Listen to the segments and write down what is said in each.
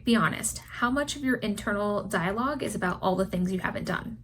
Be honest, how much of your internal dialogue is about all the things you haven't done?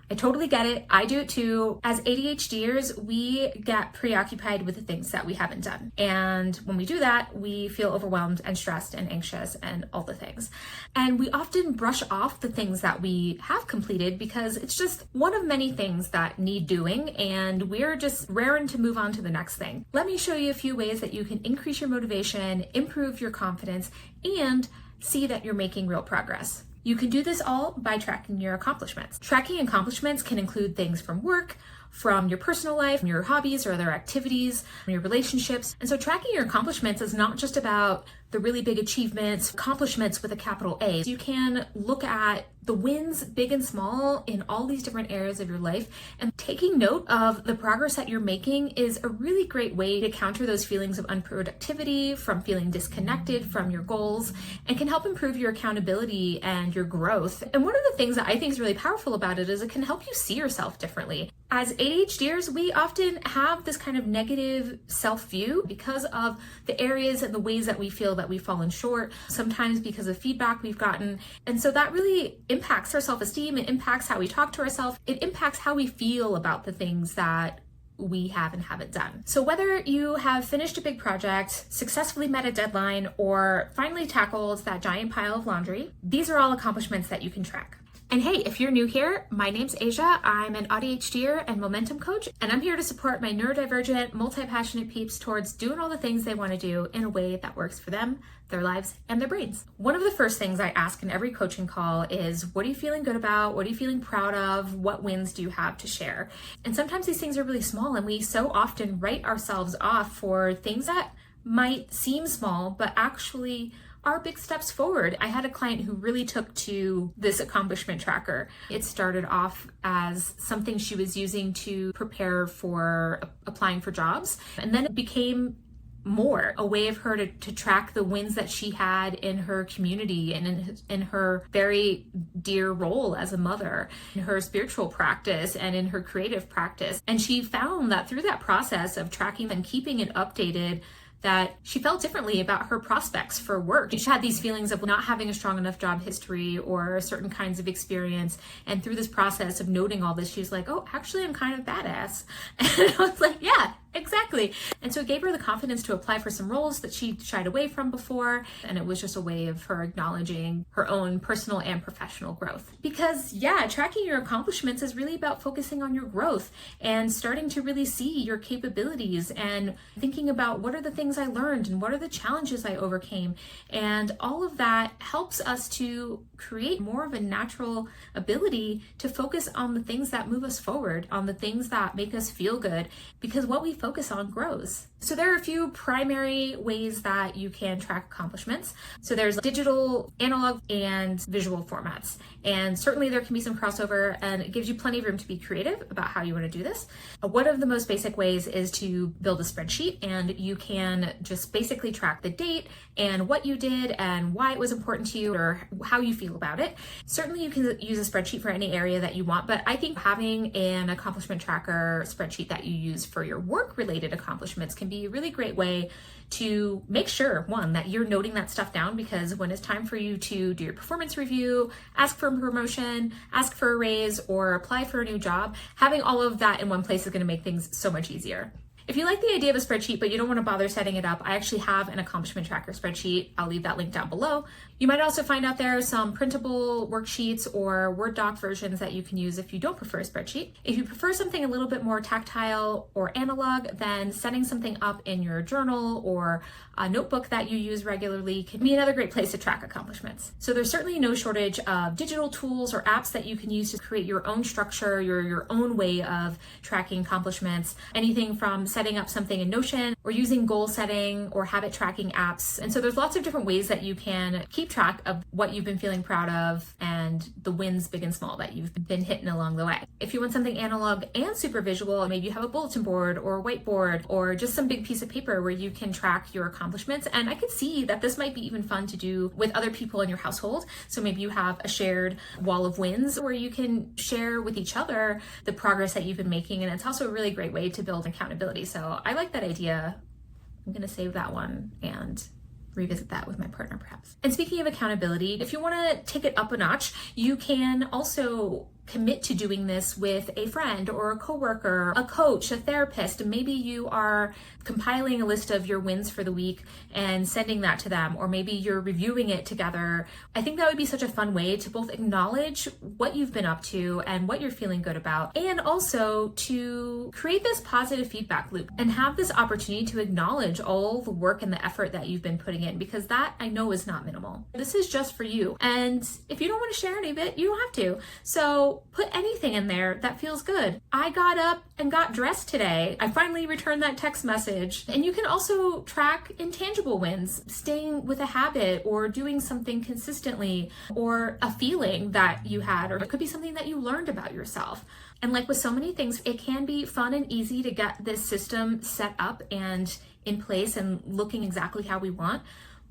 I totally get it. I do it too. As ADHDers, we get preoccupied with the things that we haven't done. And when we do that, we feel overwhelmed and stressed and anxious and all the things. And we often brush off the things that we have completed because it's just one of many things that need doing, and we're just raring to move on to the next thing. Let me show you a few ways that you can increase your motivation, improve your confidence, and see that you're making real progress. You can do this all by tracking your accomplishments. Tracking accomplishments can include things from work, from your personal life, your hobbies or other activities, your relationships. And so tracking your accomplishments is not just about the really big achievements, accomplishments with a capital A. You can look at the wins, big and small, in all these different areas of your life, and taking note of the progress that you're making is a really great way to counter those feelings of unproductivity, from feeling disconnected from your goals, and can help improve your accountability and your growth. And one of the things that I think is really powerful about it is it can help you see yourself differently. As ADHDers, we often have this kind of negative self-view because of the areas and the ways that we feel that we've fallen short, sometimes because of feedback we've gotten. And so that really impacts our self-esteem. It impacts how we talk to ourselves. It impacts how we feel about the things that we have and haven't done. So whether you have finished a big project, successfully met a deadline, or finally tackled that giant pile of laundry, these are all accomplishments that you can track. And hey, if you're new here, my name's Asia. I'm an ADHDer and momentum coach, and I'm here to support my neurodivergent, multi-passionate peeps towards doing all the things they want to do in a way that works for them, their lives, and their brains. One of the first things I ask in every coaching call is, what are you feeling good about? What are you feeling proud of? What wins do you have to share? And sometimes these things are really small, and we so often write ourselves off for things that might seem small, but actually are big steps forward. I had a client who really took to this accomplishment tracker. It started off as something she was using to prepare for applying for jobs, and then it became more a way of her to track the wins that she had in her community and in her very dear role as a mother, in her spiritual practice and in her creative practice. And she found that through that process of tracking and keeping it updated, that she felt differently about her prospects for work. She had these feelings of not having a strong enough job history or certain kinds of experience. And through this process of noting all this, she was like, oh, actually, I'm kind of badass. And I was like, yeah, exactly. And so it gave her the confidence to apply for some roles that she shied away from before. And it was just a way of her acknowledging her own personal and professional growth. Because yeah, tracking your accomplishments is really about focusing on your growth and starting to really see your capabilities and thinking about what are the things I learned and what are the challenges I overcame. And all of that helps us to create more of a natural ability to focus on the things that move us forward, on the things that make us feel good, because what we focus on grows. So there are a few primary ways that you can track accomplishments. So there's digital, analog, and visual formats. And certainly there can be some crossover, and it gives you plenty of room to be creative about how you want to do this. One of the most basic ways is to build a spreadsheet, and you can just basically track the date and what you did and why it was important to you or how you feel about it. Certainly you can use a spreadsheet for any area that you want, but I think having an accomplishment tracker spreadsheet that you use for your work-related accomplishments can be a really great way to make sure, one, that you're noting that stuff down, because when it's time for you to do your performance review, ask for a promotion, ask for a raise, or apply for a new job, having all of that in one place is going to make things so much easier. If you like the idea of a spreadsheet, but you don't want to bother setting it up, I actually have an accomplishment tracker spreadsheet. I'll leave that link down below. You might also find out there some printable worksheets or Word doc versions that you can use if you don't prefer a spreadsheet. If you prefer something a little bit more tactile or analog, then setting something up in your journal or a notebook that you use regularly can be another great place to track accomplishments. So there's certainly no shortage of digital tools or apps that you can use to create your own structure, your own way of tracking accomplishments. Anything from setting up something in Notion or using goal setting or habit tracking apps. And so there's lots of different ways that you can keep track of what you've been feeling proud of and the wins, big and small, that you've been hitting along the way. If you want something analog and super visual, maybe you have a bulletin board or a whiteboard or just some big piece of paper where you can track your accomplishments. And I could see that this might be even fun to do with other people in your household. So maybe you have a shared wall of wins where you can share with each other the progress that you've been making. And it's also a really great way to build accountability. So I like that idea. I'm going to save that one and revisit that with my partner perhaps. And speaking of accountability, if you want to take it up a notch, you can also commit to doing this with a friend or a coworker, a coach, a therapist. Maybe you are compiling a list of your wins for the week and sending that to them, or maybe you're reviewing it together. I think that would be such a fun way to both acknowledge what you've been up to and what you're feeling good about, and also to create this positive feedback loop and have this opportunity to acknowledge all the work and the effort that you've been putting in, because that I know is not minimal. This is just for you. And if you don't want to share any of it, you don't have to. So put anything in there that feels good. I got up and got dressed today. I finally returned that text message. And you can also track intangible wins, staying with a habit or doing something consistently, or a feeling that you had, or it could be something that you learned about yourself. And like with so many things, it can be fun and easy to get this system set up and in place and looking exactly how we want.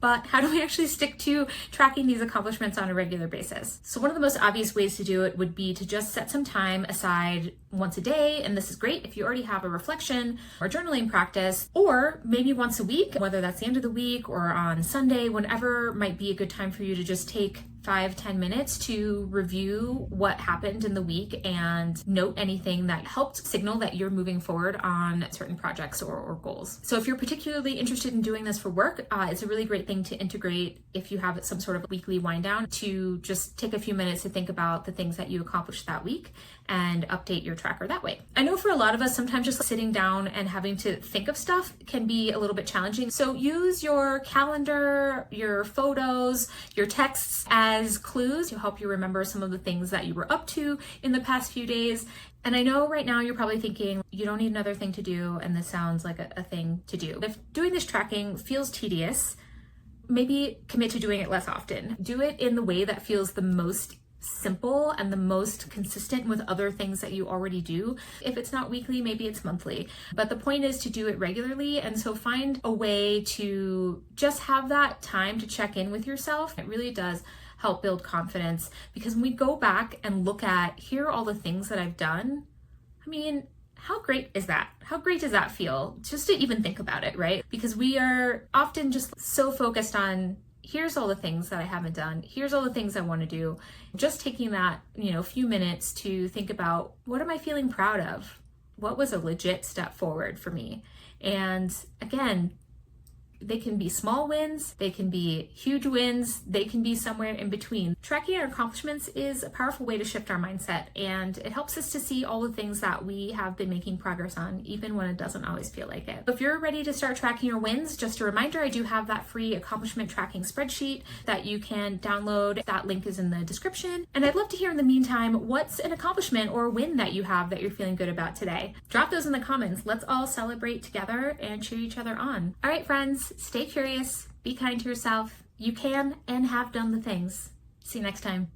But how do we actually stick to tracking these accomplishments on a regular basis? So one of the most obvious ways to do it would be to just set some time aside once a day. And this is great if you already have a reflection or journaling practice, or maybe once a week, whether that's the end of the week or on Sunday, whenever might be a good time for you to just take 5-10 minutes to review what happened in the week and note anything that helped signal that you're moving forward on certain projects or goals. So if you're particularly interested in doing this for work, it's a really great thing to integrate if you have some sort of weekly wind down, to just take a few minutes to think about the things that you accomplished that week and update your tracker that way. I know for a lot of us, sometimes just sitting down and having to think of stuff can be a little bit challenging. So use your calendar, your photos, your texts as clues to help you remember some of the things that you were up to in the past few days. And I know right now you're probably thinking, you don't need another thing to do, and this sounds like a thing to do. If doing this tracking feels tedious, maybe commit to doing it less often. Do it in the way that feels the most simple and the most consistent with other things that you already do. If it's not weekly, maybe it's monthly. But the point is to do it regularly. And so find a way to just have that time to check in with yourself. It really does help build confidence, because when we go back and look at, here are all the things that I've done, I mean, how great is that? How great does that feel? Just to even think about it, right? Because we are often just so focused on, here's all the things that I haven't done. Here's all the things I want to do. Just taking that, few minutes to think about, what am I feeling proud of? What was a legit step forward for me? And again, they can be small wins, they can be huge wins, they can be somewhere in between. Tracking our accomplishments is a powerful way to shift our mindset, and it helps us to see all the things that we have been making progress on, even when it doesn't always feel like it. If you're ready to start tracking your wins, just a reminder, I do have that free accomplishment tracking spreadsheet that you can download. That link is in the description. And I'd love to hear in the meantime, what's an accomplishment or win that you have that you're feeling good about today? Drop those in the comments. Let's all celebrate together and cheer each other on. All right, friends. Stay curious, be kind to yourself. You can and have done the things. See you next time.